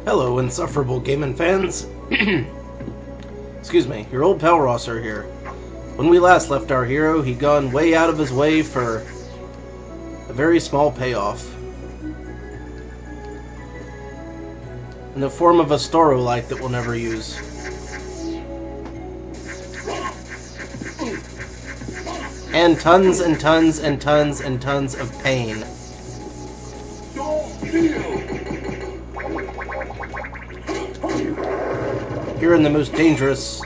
Hello, insufferable gaming fans. Excuse me, your old pal Rosser here. When we last left our hero, he'd gone way out of his way for a very small payoff. In the form of a Storolite that we'll never use. And tons and tons and tons and tons of pain. Here in the most dangerous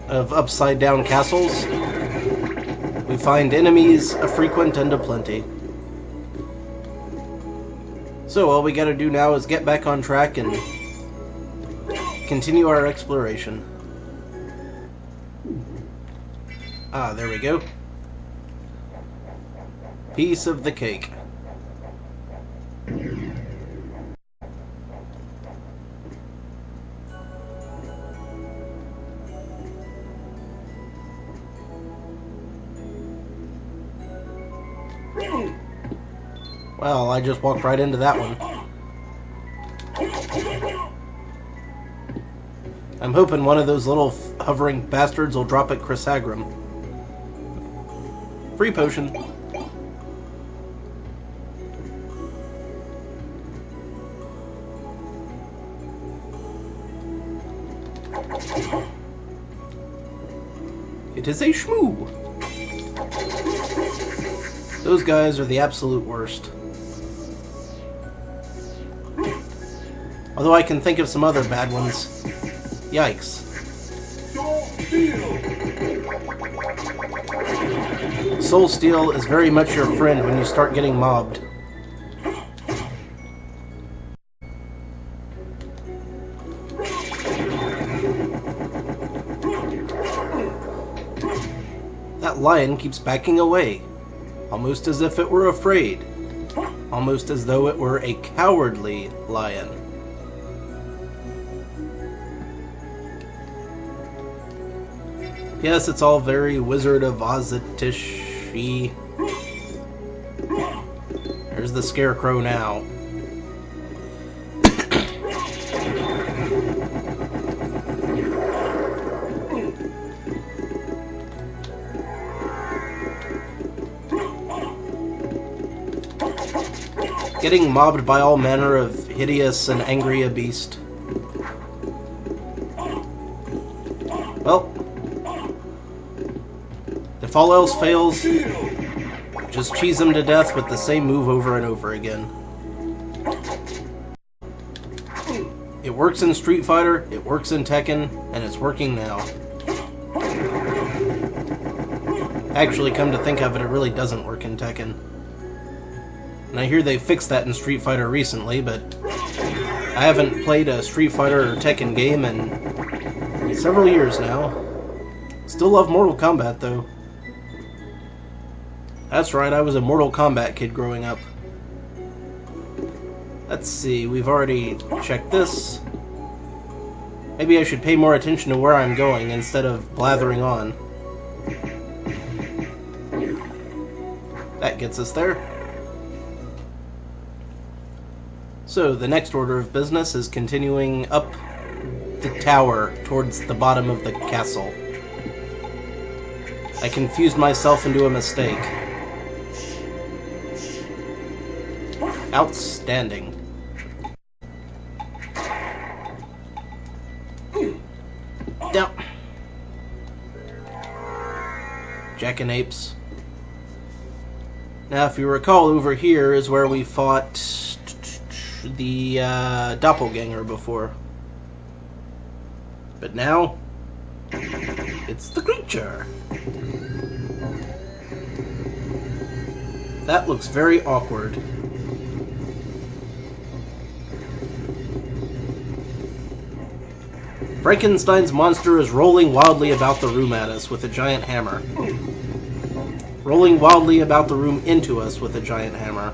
of upside-down castles, we find enemies a-frequent and a-plenty. So all we gotta do now is get back on track and continue our exploration. Ah, there we go. Piece of the cake. Well, I just walked right into that one. I'm hoping one of those little hovering bastards will drop at Chrysagram. Free potion. It is a shmoo! Those guys are the absolute worst. Although I can think of some other bad ones. Yikes. Soul Steel is very much your friend when you start getting mobbed. That lion keeps backing away, almost as if it were afraid, almost as though it were a cowardly lion. Yes, it's all very Wizard of Oz-ish-y. There's the Scarecrow now. Getting mobbed by all manner of hideous and angry beast. Well, if all else fails, just cheese them to death with the same move over and over again. It works in Street Fighter, it works in Tekken, and it's working now. Actually, come to think of it, it really doesn't work in Tekken. And I hear they fixed that in Street Fighter recently, but I haven't played a Street Fighter or Tekken game in several years now. Still love Mortal Kombat, though. That's right, I was a Mortal Kombat kid growing up. Let's see, we've already checked this. Maybe I should pay more attention to where I'm going instead of blathering on. That gets us there. So, the next order of business is continuing up the tower towards the bottom of the castle. I confused myself into a mistake. Outstanding. Down. Jackanapes. Now, if you recall, over here is where we fought the doppelganger before. But now, it's the creature. That looks very awkward. Frankenstein's monster is rolling wildly about the room at us with a giant hammer. Rolling wildly about the room into us with a giant hammer.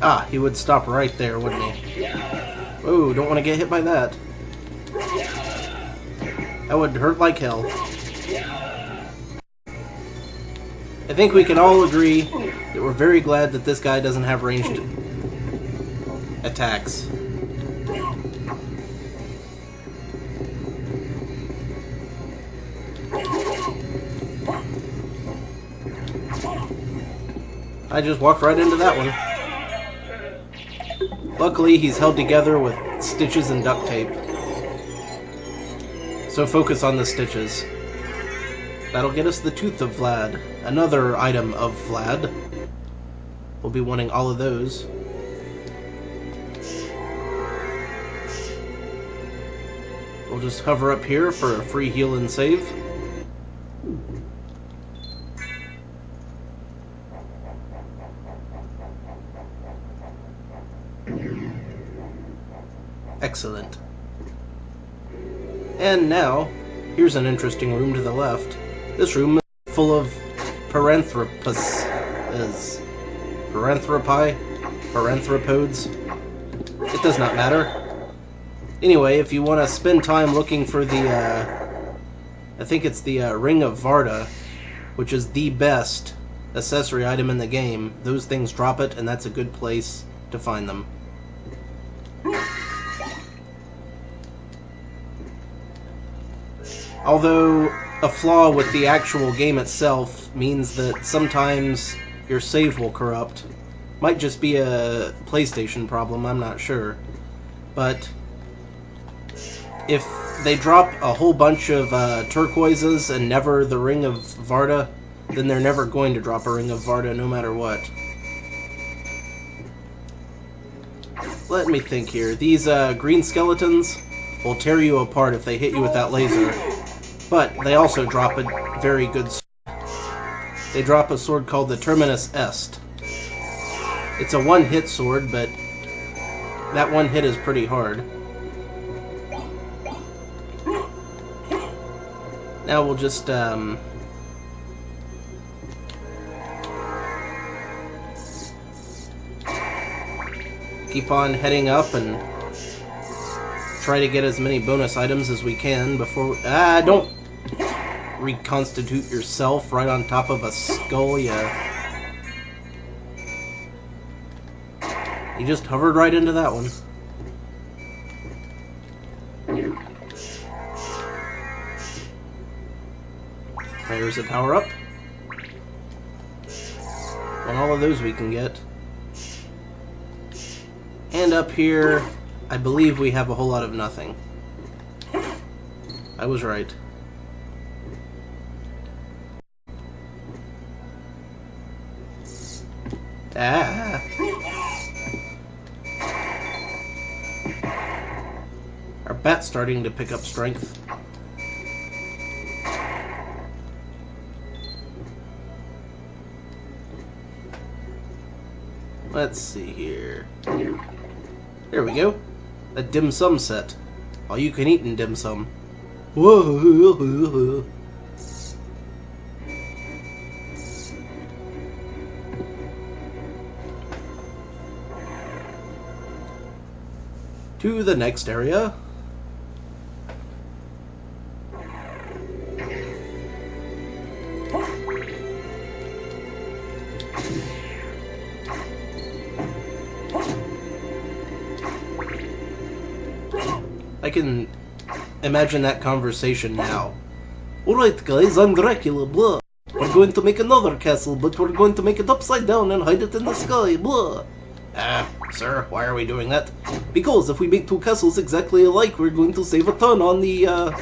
Ah, he would stop right there, wouldn't he? Oh, don't want to get hit by that. That would hurt like hell. I think we can all agree that we're very glad that this guy doesn't have ranged attacks. I just walked right into that one. Luckily, he's held together with stitches and duct tape. So focus on the stitches. That'll get us the Tooth of Vlad. Another item of Vlad. We'll be wanting all of those. We'll just hover up here for a free heal and save. Excellent. And now, here's an interesting room to the left. This room is full of paranthropus. Paranthropi? Paranthropods? It does not matter. Anyway, if you want to spend time looking for the, I think it's the Ring of Varda, which is the best accessory item in the game, those things drop it, and that's a good place to find them. Although a flaw with the actual game itself means that sometimes your save will corrupt. Might just be a PlayStation problem, I'm not sure. But if they drop a whole bunch of turquoises and never the Ring of Varda, then they're never going to drop a Ring of Varda no matter what. Let me think here. These green skeletons will tear you apart if they hit you with that laser. But they also drop a very good sword. They drop a sword called the Terminus Est. It's a one-hit sword, but that one hit is pretty hard. Now we'll just keep on heading up and try to get as many bonus items as we can before... don't reconstitute yourself right on top of a skull, yeah. You just hovered right into that one. There's a power-up. And all of those we can get. And up here, I believe we have a whole lot of nothing. I was right. Ah! Our bat's starting to pick up strength. Let's see here. There we go. A dim sum set. All you can eat in dim sum. Whoa. To the next area. I can imagine that conversation now. Alright guys, I'm Dracula, blah. We're going to make another castle, but we're going to make it upside down and hide it in the sky, blah. Sir, why are we doing that? Because if we make two castles exactly alike, we're going to save a ton on the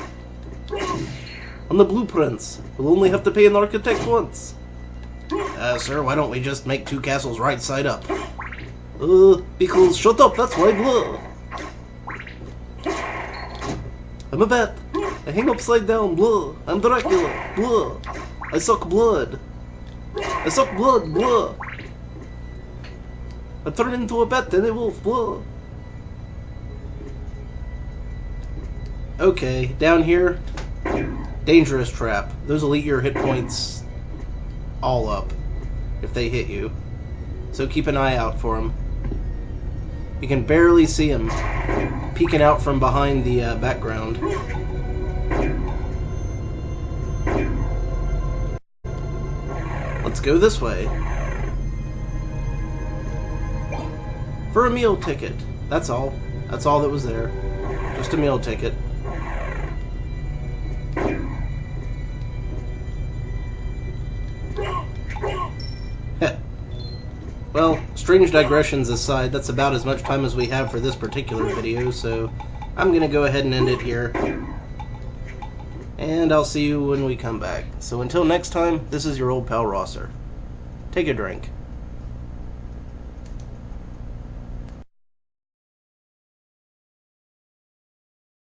blueprints. We'll only have to pay an architect once. Sir, why don't we just make two castles right side up? Because shut up, that's why, blah. I'm a bat. I hang upside down, blah. I'm Dracula, blah. I suck blood. I suck blood, blah. I turn into a bat and a wolf, blah. Okay, down here, dangerous trap. Those will eat your hit points all up if they hit you. So keep an eye out for them. You can barely see them peeking out from behind the background. let's go this way. For a meal ticket. That's all. That's all that was there. Just a meal ticket. Well, strange digressions aside, that's about as much time as we have for this particular video, so I'm going to go ahead and end it here. And I'll see you when we come back. So until next time, this is your old pal Rosser. Take a drink.